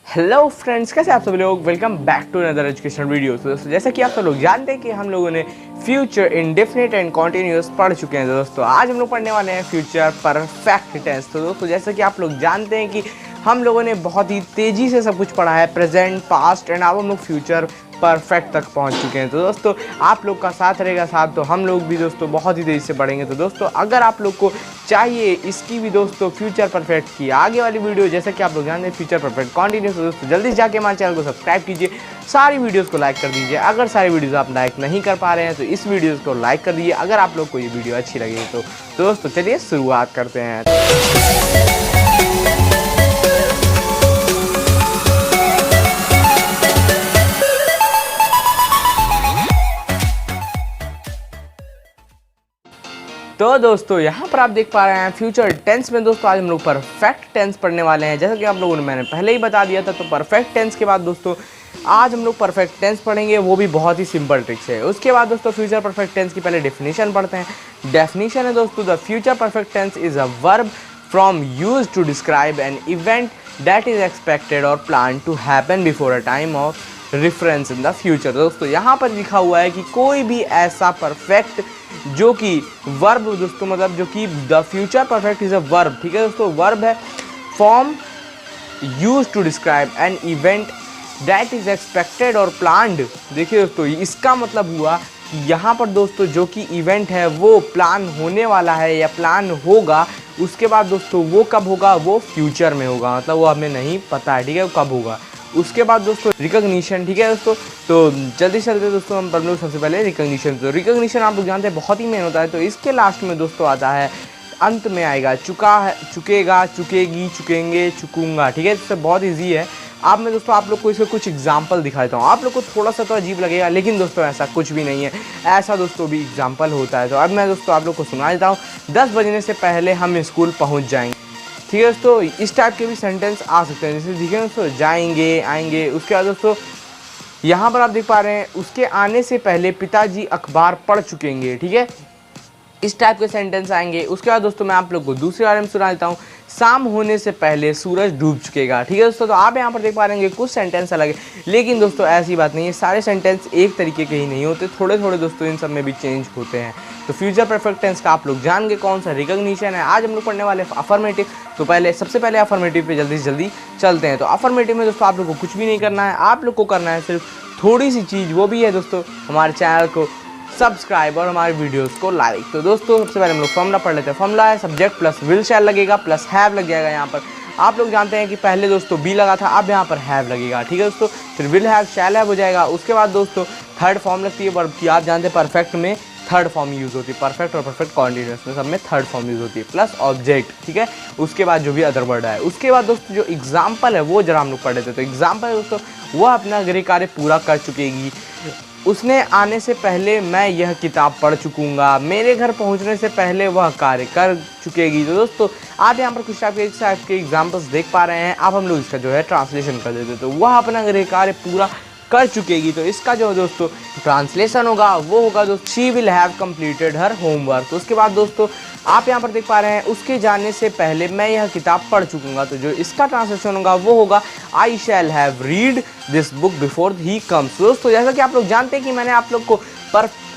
Hello friends, कैसे आप सब लोग। Welcome back to another education video. तो दोस्तों, जैसा कि आप सब लोग जानते हैं कि हम लोगों ने फ्यूचर इंडेफिनिट एंड कॉन्टिन्यूस पढ़ चुके हैं। दोस्तों आज हम लोग पढ़ने वाले हैं फ्यूचर परफेक्ट टेंस। तो दोस्तों, जैसा कि आप लोग जानते हैं कि हम लोगों ने बहुत ही तेज़ी से सब कुछ पढ़ा है, प्रेजेंट, पास्ट एंड अब हम लोग फ्यूचर परफेक्ट तक पहुंच चुके हैं। तो दोस्तों, आप लोग का साथ रहेगा साथ, तो हम लोग भी दोस्तों बहुत ही तेज़ी से बढ़ेंगे। तो दोस्तों, अगर आप लोग को चाहिए इसकी भी दोस्तों फ्यूचर परफेक्ट की आगे वाली वीडियो, जैसे कि आप लोग जानते हैं फ्यूचर परफेक्ट कंटिन्यू, तो दोस्तों जल्दी से जाके हमारे चैनल को सब्सक्राइब कीजिए, सारी वीडियोस को लाइक कर दीजिए। अगर सारी वीडियोस आप लाइक नहीं कर पा रहे हैं तो इस वीडियोस को लाइक कर दीजिए, अगर आप लोग को ये वीडियो अच्छी लगे तो दोस्तों चलिए शुरुआत करते हैं। तो दोस्तों, यहाँ पर आप देख पा रहे हैं फ्यूचर टेंस में दोस्तों आज हम लोग परफेक्ट टेंस पढ़ने वाले हैं। जैसा कि आप लोगों ने मैंने पहले ही बता दिया था, तो परफेक्ट टेंस के बाद दोस्तों आज हम लोग परफेक्ट टेंस पढ़ेंगे, वो भी बहुत ही सिंपल ट्रिक से। उसके बाद दोस्तों फ्यूचर परफेक्ट टेंस की पहले डेफिनेशन पढ़ते हैं। डेफिनेशन है दोस्तों, the future perfect tense is a verb from use to describe an event that is expected और plan to happen before a time of reference in the future. दोस्तों यहाँ पर लिखा हुआ है कि कोई भी ऐसा परफेक्ट जो कि वर्ब दोस्तों, मतलब जो कि the future perfect is a verb, ठीक है दोस्तों, वर्ब है form used to describe an event that is expected और प्लान्ड। देखिए दोस्तों, इसका मतलब हुआ कि यहाँ पर दोस्तों जो कि इवेंट है वो प्लान होने वाला है या प्लान होगा। उसके बाद दोस्तों वो कब होगा, वो फ्यूचर में होगा, मतलब वो हमें नहीं पता है, ठीक है, वो कब होगा। उसके बाद दोस्तों रिकॉग्निशन, ठीक है दोस्तों। तो जल्दी चलते दोस्तों हम पढ़ लो सबसे पहले रिकॉग्निशन। तो रिकॉग्निशन आप लोग जानते हैं बहुत ही मेन होता है। तो इसके लास्ट में दोस्तों आता है, अंत में आएगा चुका है, चुकेगा, चुकेगी, चुकेंगे, चुकूंगा, ठीक है। इससे बहुत ईजी है। अब मैं दोस्तों आप लोग को इसके कुछ एग्जाम्पल दिखा देता हूँ। आप लोग को थोड़ा सा तो अजीब लगेगा, लेकिन दोस्तों ऐसा कुछ भी नहीं है, ऐसा दोस्तों भी एग्जाम्पल होता है। तो अब मैं दोस्तों आप लोग को सुना देता हूँ। 10 बजने से पहले हम स्कूल पहुँच जाएंगे, ठीक है दोस्तों। इस टाइप के भी सेंटेंस आ सकते हैं, जैसे देखिए दोस्तों, जाएंगे, आएंगे। उसके बाद दोस्तों यहाँ पर आप देख पा रहे हैं, उसके आने से पहले पिताजी अखबार पढ़ चुकेंगे, ठीक है। इस टाइप के सेंटेंस आएंगे। उसके बाद दोस्तों मैं आप लोग को दूसरे बारे में सुना देता हूँ। शाम होने से पहले सूरज डूब चुकेगा, ठीक है दोस्तों। तो आप यहाँ पर देख पा रहे हैं कुछ सेंटेंस अलग है, लेकिन दोस्तों ऐसी बात नहीं है, सारे सेंटेंस एक तरीके के ही नहीं होते, थोड़े थोड़े दोस्तों इन सब में भी चेंज होते हैं। तो फ्यूचर परफेक्ट टेंस का आप लोग जान गए कौन सा रिकॉग्निशन है। आज हम लोग पढ़ने वाले अफर्मेटिव। तो पहले सबसे पहले अफर्मेटिव पे जल्दी से जल्दी चलते हैं। तो अफर्मेटिव में दोस्तों आप लोग को कुछ भी नहीं करना है, आप लोग को करना है सिर्फ थोड़ी सी चीज़, वो भी है दोस्तों हमारे चैनल को सब्सक्राइब और हमारे वीडियोस को लाइक। तो दोस्तों सबसे पहले हम लोग फॉर्मूला पढ़ लेते हैं। फॉर्मूला है सब्जेक्ट प्लस विल शैल लगेगा प्लस हैव लग जाएगा। यहाँ पर आप लोग जानते हैं कि पहले दोस्तों बी लगा था, अब यहाँ पर हैव लगेगा, ठीक है दोस्तों। फिर विल हैव शैल हैव हो जाएगा। उसके बाद दोस्तों थर्ड फॉर्म लगती है वर्ब की। आप जानते हैं परफेक्ट में थर्ड फॉर्म यूज़ होती है, परफेक्ट और परफेक्ट कॉन्टिन्यूअस में सब में थर्ड फॉर्म यूज़ होती है, प्लस ऑब्जेक्ट, ठीक है। उसके बाद जो भी अदर वर्ड है। उसके बाद दोस्तों जो एग्जाम्पल है वो जरा हम लोग पढ़ लेते हैं। तो एग्जाम्पल है दोस्तों, वह अपना गृह कार्य पूरा कर चुकेगी, उसने आने से पहले मैं यह किताब पढ़ चुकूंगा, मेरे घर पहुंचने से पहले वह कार्य कर चुकेगी। तो दोस्तों आप यहाँ पर कुछ टाइप के एग्जाम्पल्स देख पा रहे हैं। अब हम लोग इसका जो है ट्रांसलेशन कर देते हैं। तो वह अपना गृह कार्य पूरा कर चुकेगी, तो इसका जो दोस्तों ट्रांसलेशन होगा वो होगा दोस्तों she will have completed her homework. तो उसके बाद दोस्तों आप यहाँ पर देख पा रहे हैं, उसके जाने से पहले मैं यह किताब पढ़ चुकूंगा। तो जो इसका ट्रांसलेशन होगा वो होगा I shall have read this book before he comes. दोस्तों जैसा कि आप लोग जानते हैं कि मैंने आप लोग को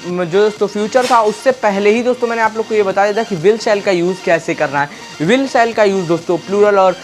जो दोस्तों फ्यूचर था उससे पहले ही दोस्तों मैंने आप लोग को ये बता दिया था कि विल शैल का यूज़ कैसे करना है। विल शैल का यूज़ दोस्तों प्लूरल और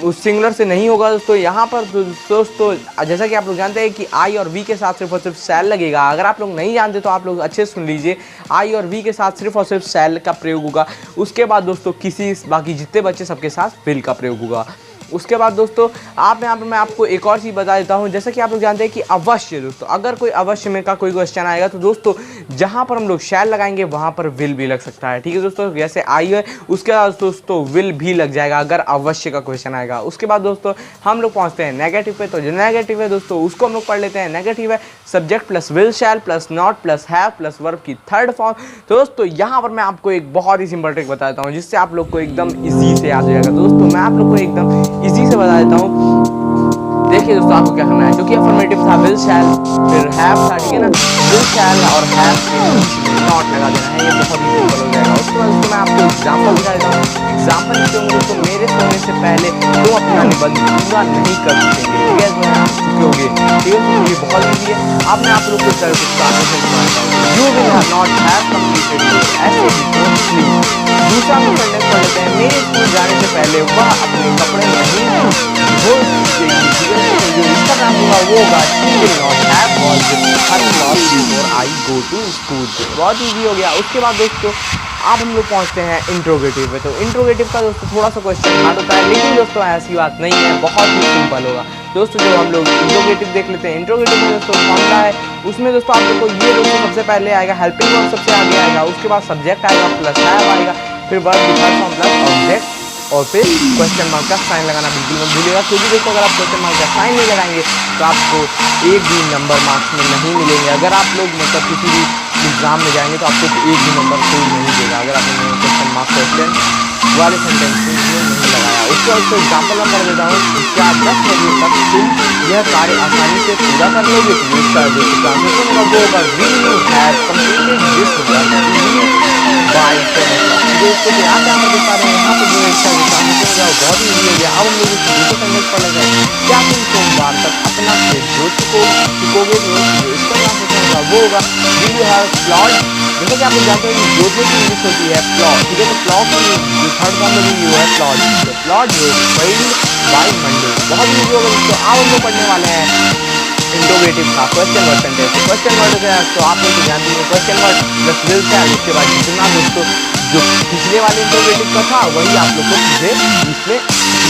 उस सिंगुलर से नहीं होगा दोस्तों। यहाँ पर दोस्तों जैसा कि आप लोग जानते हैं कि आई और वी के साथ सिर्फ और सिर्फ शैल लगेगा। अगर आप लोग नहीं जानते तो आप लोग अच्छे सुन लीजिए, आई और वी के साथ सिर्फ और सिर्फ शैल का प्रयोग होगा। उसके बाद दोस्तों किसी बाकी जितने बच्चे सबके साथ विल का प्रयोग होगा। उसके बाद दोस्तों आप यहाँ पर मैं आपको एक और चीज़ बता देता हूँ। जैसा कि आप लोग जानते हैं कि अवश्य दोस्तों, अगर कोई अवश्य में का कोई क्वेश्चन आएगा तो दोस्तों जहाँ पर हम लोग शैल लगाएंगे वहाँ पर विल भी लग सकता है, ठीक है दोस्तों। जैसे आई है उसके बाद दोस्तों विल भी लग जाएगा अगर अवश्य का क्वेश्चन आएगा। उसके बाद दोस्तों हम लोग पहुँचते हैं नेगेटिव पे। तो जो नेगेटिव है दोस्तों उसको हम लोग पढ़ लेते हैं। नेगेटिव है subject plus will shell plus not plus have plus verb की थर्ड फॉर्म। तो दोस्तों यहाँ पर मैं आपको एक बहुत ही सिंपल ट्रिक बता देता हूँ जिससे आप लोग को एकदम ईजी से याद हो जाएगा। दोस्तों मैं आप लोग को एकदम ईजी से बता देता हूँ। देखिए दोस्तों आपको क्या करना है, जो कि अफर्मेटिव था विल शैल, फिर हैव था, ठीक है ना, विल शैल और हैव नॉट लगा देना है, ये बहुत ही सिंपल हो जाएगा। उसके बाद दोस्तों मैं आपको एग्जाम्पल दिखा देता हूँ। एग्जाम्पल देते होंगे दोस्तों, मेरे सोने से पहले तुम अपना निबंध पूरा नहीं कर सकेंगे, ठीक है, चुके ठीक है। ये बहुत ईजी है, आपने आप लोग को you will not have completed, ऐसे ही दूसरा हम सेंटेंस पढ़ लेते हैं, मेरे स्कूल जाने से पहले वह अपने कपड़े नहीं धो सकेगी, जो इसका नाम होगा वो होगा she will not have washed her cloth before I go to school. बहुत ईजी हो गया। उसके बाद दोस्तों अब हम लोग पहुंचते हैं इंट्रोगेटिव पे। तो इंट्रोगेटिव का दोस्तों थोड़ा सा क्वेश्चन हार्ड होता है, लेकिन दोस्तों ऐसी बात नहीं है, बहुत ही सिंपल होगा दोस्तों। जो हम लोग इंट्रोगेटिव देख लेते हैं, इंट्रोगेटिव में दोस्तों फॉर्मूला है, उसमें दोस्तों आप लोग को ये दोस्तों सबसे पहले आएगा हेल्पिंग वर्ब, सबसे आगे आएगा, उसके बाद सब्जेक्ट आएगा प्लस हैव आएगा, फिर verb third form plus object, और फिर क्वेश्चन मार्क का साइन लगाना बिल्कुल मत भूलिएगा, क्योंकि दोस्तों अगर आप क्वेश्चन मार्क का साइन नहीं लगाएंगे तो आपको एक भी नंबर मार्क्स में नहीं मिलेंगे। अगर आप लोग मतलब किसी भी एग्जाम में जाएंगे तो आपको एक भी नंबर कोई नहीं देगा अगर आपने क्वेश्चन मार्क क्वेश्चन वाले सेंटेंस में नहीं लगाया। उसके बाद उसको एग्जाम्पल मैं कर देता हूँ, क्या 10 बजे तक तुम यह कार्य आसानी से पूरा कर लोगे? तो इसका जो ट्रांसलेशन होगा वो होगा will you have completed this work by 10 o'clock। दोस्तों यहाँ पे आप देख पा रहे हैं, यहाँ पे जो इसका ट्रांसलेशन होगा बहुत ही ईजी हो गया। अब हम लोग इसको दूसरे सेंटेंस पढ़ लेते हैं, क्या तुम सोमवार तक अपना खेल जो चुकोगे? तो इसका ट्रांसलेशन होगा वो होगा विल यू हैव प्लॉट, जैसे कि आप लोग जानते हैं कि जोतने की इंग्लिश होती है प्लॉट, ठीक है, तो प्लॉट की जो थर्ड फॉर्म में भी है प्लॉट, तो प्लॉट जो फेल्ड बाय मंडे। बहुत ईजी होगा दोस्तों। अब हम लोग पढ़ने वाले हैं इंट्रोगेटिव का question word sentence. Question word है तो आप लोग जानते हैं question word plus will say है, उसके बाद जितना दोस्तों जो पिछले वाले इंट्रोगेटिव का था वही आप लोग को सीधे इसमें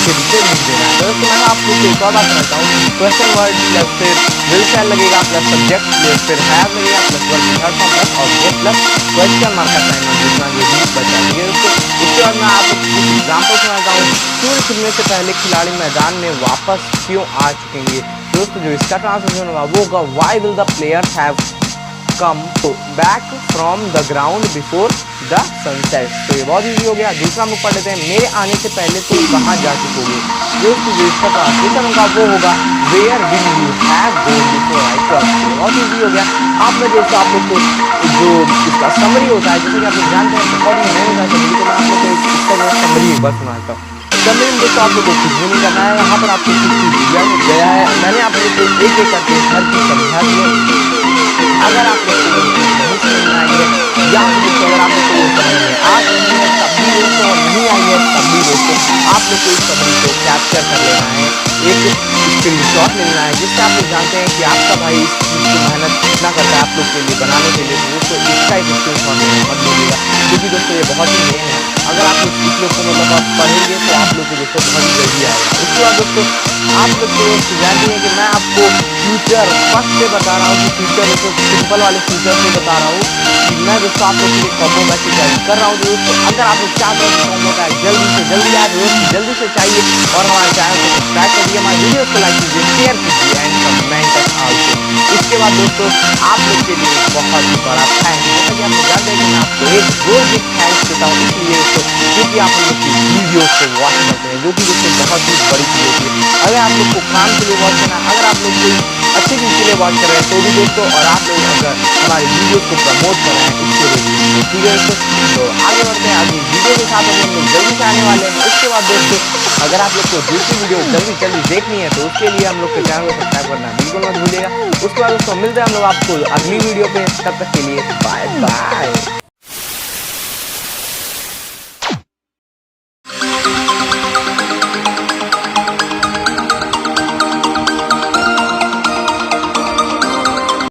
पीछे लिख देना है। दोस्तों मैं आप लोग को एक और बात कहता हूँ, क्वेश्चन वर्ड प्लस फिर विल से लगेगा प्लस सब्जेक्ट प्लस फिर हैव लगेगा plus verb third form plus object plus question mark का साइन जितना ये भी बचा है दोस्तों। उसके बाद मैं आपको कुछ एग्जाम्पल सुनाता हूँ। सूर्य छिपने से पहले खिलाड़ी मैदान में वापस क्यों आ चुकेंगे? दोस्तों जो इसका ट्रांसलेशन होगा वो होगा why will the players have come back from the ground before the sunset. तो ये बहुत ईजी हो गया। दूसरा हम लोग पढ़ लेते हैं, मेरे आने से पहले तुम कहाँ जा चुकोगे? दोस्तों जो इसका ट्रांसलेशन होगा वो होगा where will you have gone before I come. बहुत ईजी हो गया। आपने दोस्तों आप लोग को जो इसका समरी होता है, जैसे कि आप लोग जानते हैं बहुत ही मेहनत होता है, तो मैं आप लोग को इसका जो समरी एक बार सुनाता हूँ। समरी में दोस्तों आप लोग को कुछ भी नहीं करना है, यहाँ पर आपको कुछ चीज़ दिया गया है, मैंने आप लोग को एक एक करके हर चीज़ समझा दिया। अगर आप लोग को नहीं समझ में आई है या अगर आप लोग को समझ में आ रही है तब भी दोस्तों, और नहीं आई है तब भी दोस्तों, आप लोग को इस समरी को कैप्चर कर लेना है, एक स्क्रीनशॉट लेना है, जिससे आप लोग जानते हैं कि आपका भाई इस चीज़ की मेहनत कितना करता है आप लोग के लिए बनाने के लिए। तो दोस्तों इसका एक स्क्रीनशॉट लेना मत भूलिएगा, क्योंकि दोस्तों ये बहुत ही मेन है। अगर आप लोग इस लोग को मतलब आप पढ़ेंगे तो आप लोग को दोस्तों बहुत ही जल्दी आएगा। उसके बाद दोस्तों आप लोग को जानते हैं कि मैं आपको फ्यूचर फर्स्ट से बता रहा हूँ कि फ्यूचर दोस्तों सिंपल वाले फ्यूचर से बता रहा हूँ कि मैं दोस्तों आप लोग के लिए कॉम्बो बैग की तैयारी कर रहा हूँ। दोस्तों अगर आप लोग चाहते हैं कॉम्बो बैग जल्दी से जल्दी आए, जल्दी से चाहिए, और हमारे चैनल को सब्सक्राइब करिए, हमारे वीडियो को लाइक कीजिए, शेयर कीजिए एंड कमेंट आल्सो। इसके बाद दोस्तों आप लोग के लिए बहुत ही बड़ा थैंक्स, जैसा कि आप लोग जानते हैं कि मैं आपको एक रोज एक थैंक्स देता हूँ, इसलिए दोस्तों क्योंकि आप लोग की वीडियोस को वॉच करते हैं, जो कि दोस्तों बहुत ही बड़ी चीज़ होती है। अगर आप लोग को काम के लिए वॉच करना, अगर आप लोग कोई अच्छी चीज़ के लिए वॉच कर रहे हैं तो भी दोस्तों, और आप लोग अगर हमारी वीडियोस को प्रमोट कर रहे हैं इसके लिए, ठीक है दोस्तों। तो आगे बढ़ते हैं, अगली वीडियो के साथ हम लोग जल्दी से आने वाले हैं। उसके बाद दोस्तों अगर आप लोग को दूसरी वीडियो जल्दी जल्दी देखनी है तो उसके लिए हम लोग के चैनल को सब्सक्राइब करना बिल्कुल मत भूलिएगा। उसके बाद दोस्तों मिलते हैं हम लोग आपको अगली वीडियो पे, तब तक के लिए बाय बाय।